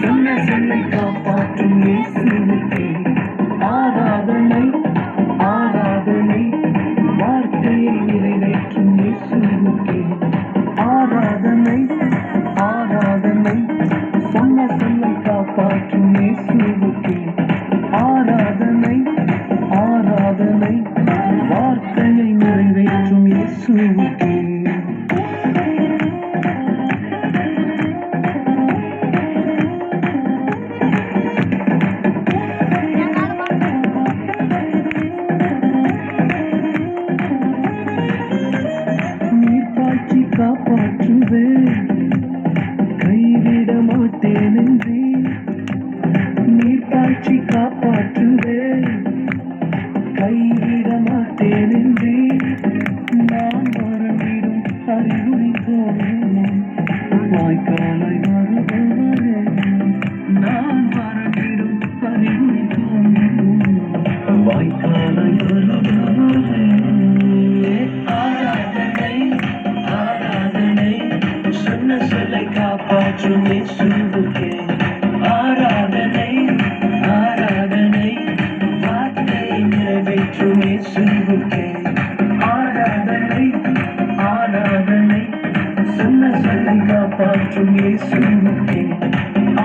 சொன்ன சொல்லை காப்பாற்றும் இயேசுவுக்கே ஆராதனை ஆராதனை வார்த்தையை நிறைவேற்றும் இயேசுவுக்கே ஆராதனை ஆராதனை சொன்ன சொல்லை காப்பாற்றும் இயேசுவுக்கே ஆராதனை ஆராதனை வார்த்தையை நிறைவேற்றும் இயேசுவுக்கே காப்பாற்றுவேன் கைவிட மாட்டேன் என்றே நீர் பாய்ச்சி காப்பாற்றுவேன் கைவிட மாட்டேன் என்றே நான் வரவிடும் அறிகுறி தோன்றும் வாய்க்காலை வருபவரே நான் வரவிடும் அறிகுறி தோன்றும் வாய்க்காலை வருபவரே காப்பாற்றும் இயேசுவுக்கே ஆராதனை ஆராதனை வார்த்தையை நிறைவேற்றும் இயேசுவுக்கே ஆராதனை ஆராதனை சொன்ன சொல்லை காப்பாற்றும் இயேசுவுக்கே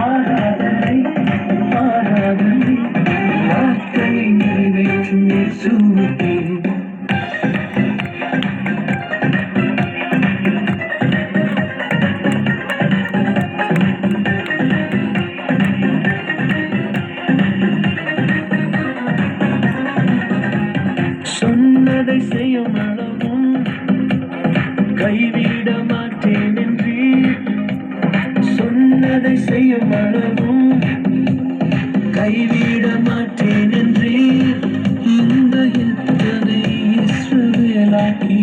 ஆராதனை ஆராதனை வார்த்தையை நிறைவேற்றும் இயேசுவுக்கே சொன்னதை செய்யும் அளவும் கைவிட மாட்டேன் என்று சொன்னதை செய்யும் அளவும் கைவிட மாட்டேன் என்று இந்த எத்தனை இஸ்ரவேலாக்கி